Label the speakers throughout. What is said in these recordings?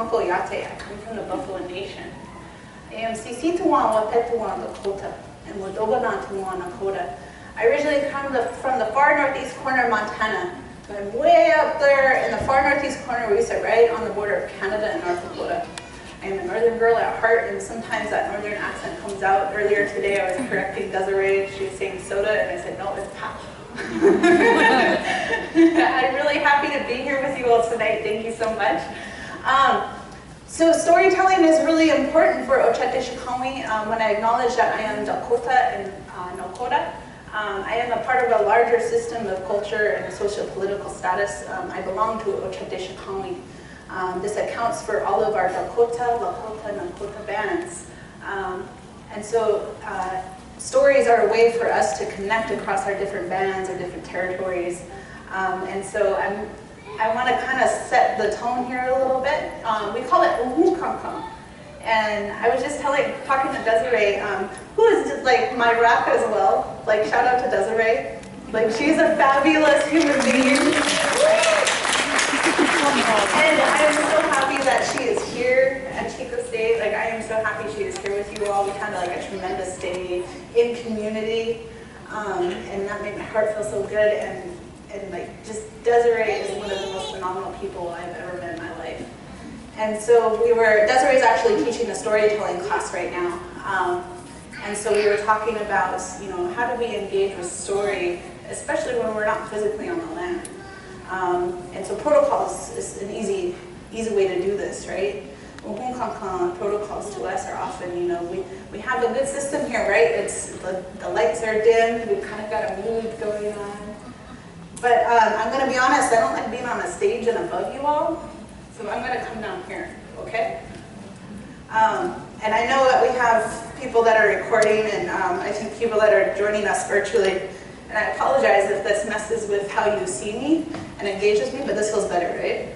Speaker 1: Tatonko Yate. I come from the Buffalo Nation. I am Sisituan Wapetuan Dakota and Wadoganatuan Nakoda. I originally come from the far northeast corner of Montana. So I'm way up there in the far northeast corner. We sit right on the border of Canada and North Dakota. I am a northern girl at heart, and sometimes that northern accent comes out. Earlier today I was correcting Jessa Rae. She was saying soda, and I said, no, it's pap. I'm really happy to be here with you all tonight. Thank you so much. So storytelling is really important for Ochatishikami. When I acknowledge that I am Dakota and Nakoda, I am a part of a larger system of culture and socio-political status. I belong to Ochatishikami. This accounts for all of our Dakota, Lakota, and Nakota bands. And so stories are a way for us to connect across our different bands or different territories. And so I want to kind of set the tone here a little bit. We call it Uhunkankang. And I was just talking to Jessa Rae, who is just like my rock as well. Like, shout out to Jessa Rae. Like, she's a fabulous human being. And I am so happy that she is here at Chico State. Like, I am so happy she is here with you all. We had like a tremendous day in community, and that made my heart feel so good. And like, just Jessa Rae is one of the most phenomenal people I've ever met in my life. And so Jessa Rae is actually teaching a storytelling class right now. And so we were talking about, how do we engage with story, especially when we're not physically on the land. And so protocols is an easy way to do this, right? Protocols to us are often, we have a good system here, right? It's the lights are dim, we've kind of got a mood going on. But I'm going to be honest, I don't like being on a stage and above you all, so I'm going to come down here, okay? And I know that we have people that are recording, and I think people that are joining us virtually. And I apologize if this messes with how you see me and engage with me, but this feels better, right?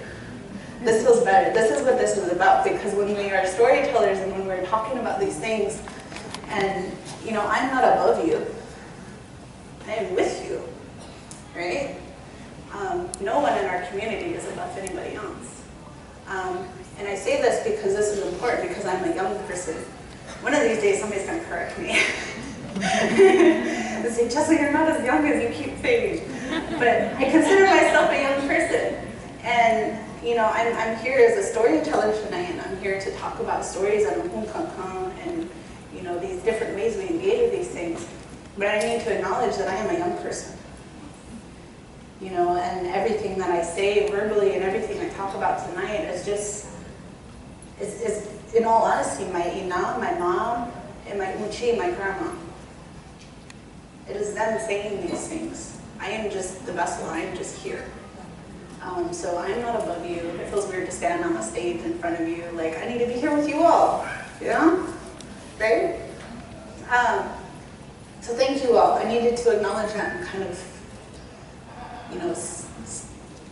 Speaker 1: This feels better. This is what this is about, because when we are storytellers and when we're talking about these things, and I'm not above you, I am with you, right? No one in our community is above anybody else. And I say this because this is important, because I'm a young person. One of these days somebody's going to correct me. They say, Jessa, you're not as young as you keep saying. But I consider myself a young person. And I'm here as a storyteller tonight, and I'm here to talk about stories and and these different ways we engage with these things. But I need to acknowledge that I am a young person. And everything that I say verbally and everything I talk about tonight is just, is in all honesty, my ina, my mom, and my uchi, my grandma. It is them saying these things. I am just the vessel, I am just here. So I'm not above you. It feels weird to stand on the stage in front of you. Like, I need to be here with you all, right? So thank you all. I needed to acknowledge that and kind of,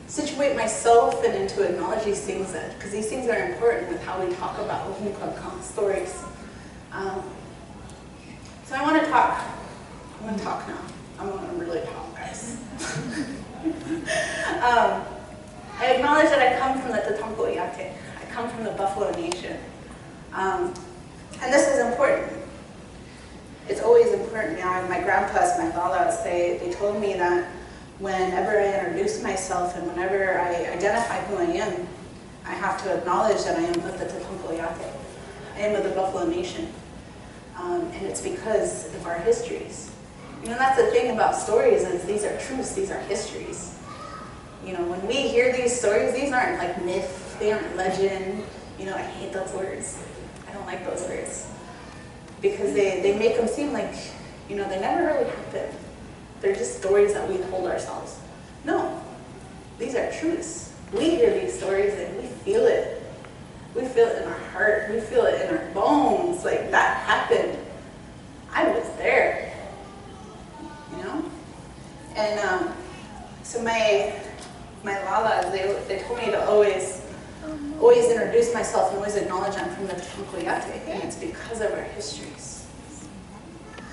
Speaker 1: situate myself and to acknowledge these things, because these things are important with how we talk about stories. So I want to talk. I'm going to talk now. I'm going to really talk, guys. I acknowledge that I come from the Tatonko Yate. I come from the Buffalo Nation. And this is important. It's always important. My grandpas, my lalas, they told me that whenever I introduce myself and whenever I identify who I am, I have to acknowledge that I am of the Tatonko Yate. I am of the Buffalo Nation. And it's because of our histories. That's the thing about stories, is these are truths, these are histories. When we hear these stories, these aren't like myth, they aren't legend. I hate those words. I don't like those words. Because they make them seem like, they never really happened. They're just stories that we told ourselves. No, these are truths. We hear these stories and we feel it. We feel it in our heart. We feel it in our bones. Like, that happened. I was there. And so my lalas, they told me to always introduce myself and always acknowledge I'm from the Tatonko Yate, and it's because of our histories.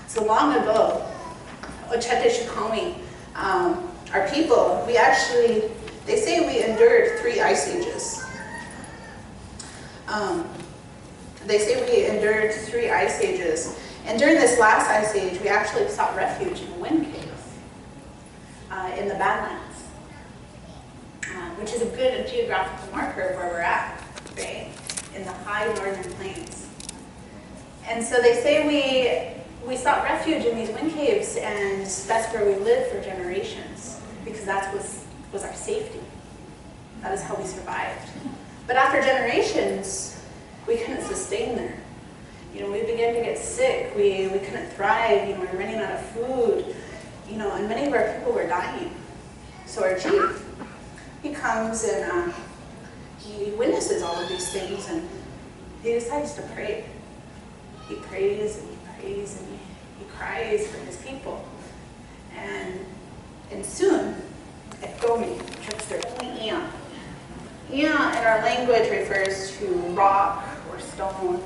Speaker 1: So long ago, Ochatishikami, our people, they say we endured 3 ice ages. They say we endured 3 ice ages. And during this last ice age, we actually sought refuge in wind caves in the Badlands, which is a good geographical marker of where we're at, right? In the high northern plains. And so they say we sought refuge in these wind caves, and that's where we lived for generations, because that was our safety. That is how we survived. But after generations, we couldn't sustain there. You know, we began to get sick. We couldn't thrive. You know, we were running out of food. You know, and many of our people were dying. So our chief, he comes and he witnesses all of these things, and he decides to pray. He prays and he prays and he cries for his people. And soon, trickster, Ian. Ian in our language refers to rock or stone.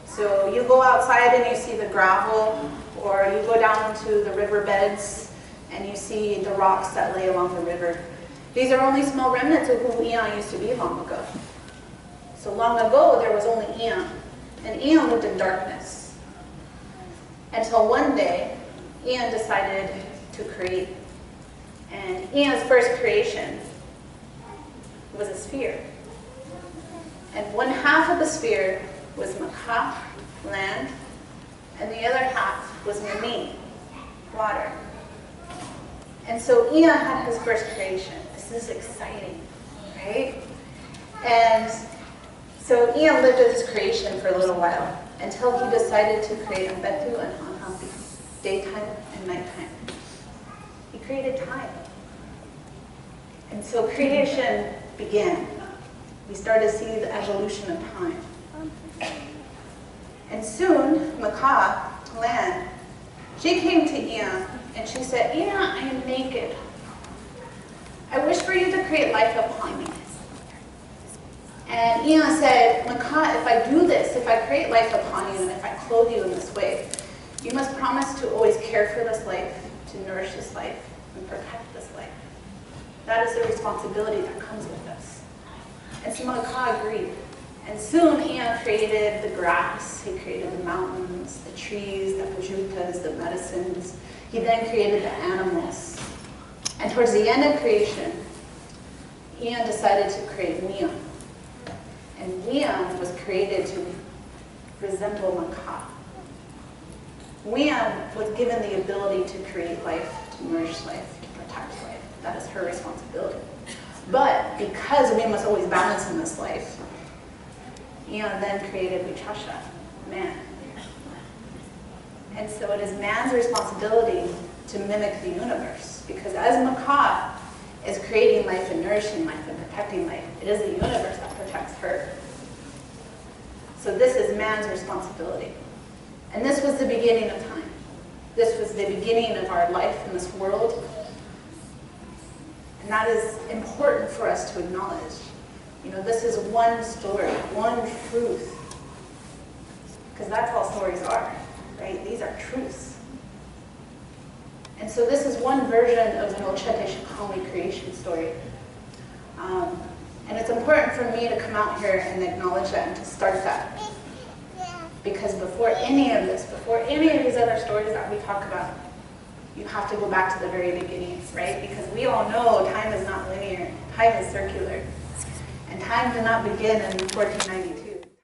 Speaker 1: So you go outside and you see the gravel, or you go down to the riverbeds and you see the rocks that lay along the river. These are only small remnants of who Ian used to be long ago. So long ago, there was only Ian, and Ian lived in darkness. Until one day, Ian decided to create. And Ian's first creation was a sphere. And one half of the sphere was Makah, land, and the other half was Mani, water. And so Ian had his first creation. This is exciting, right? And so Ian lived with his creation for a little while until he decided to create Ambetu and Hanhapi, daytime and nighttime. He created time. And so creation began. We started to see the evolution of time. And soon, Makah, land, she came to Ian and she said, Ian, I am naked. I wish for you to create life upon me. And Ian said, Makah, if I do this, if I create life upon you and if I clothe you in this way, you must promise to always care for this life, to nourish this life, and protect this life. That is the responsibility that comes with us. And so Makah agreed. And soon Ian created the grass, he created the mountains, the trees, the pajutas, the medicines. He then created the animals. And towards the end of creation, Ian decided to create Niam. And Niam was created to resemble Makah. Niam was given the ability to create life, to nourish life, to protect life. That is her responsibility. But because we must always balance in this life, Ian then created Vichasha, man. And so it is man's responsibility to mimic the universe. Because as Makah is creating life and nourishing life and protecting life, it is the universe that protects her. So this is man's responsibility. And this was the beginning of time. This was the beginning of our life in this world. And that is important for us to acknowledge. You know, this is one story, one truth. Because that's all stories are, right? These are truths. And so this is one version of the Ochete Shikami creation story. And it's important for me to come out here and acknowledge that and to start that. Because before any of this, before any of these other stories that we talk about, you have to go back to the very beginnings, right? Because we all know time is not linear, time is circular. And time did not begin in 1492.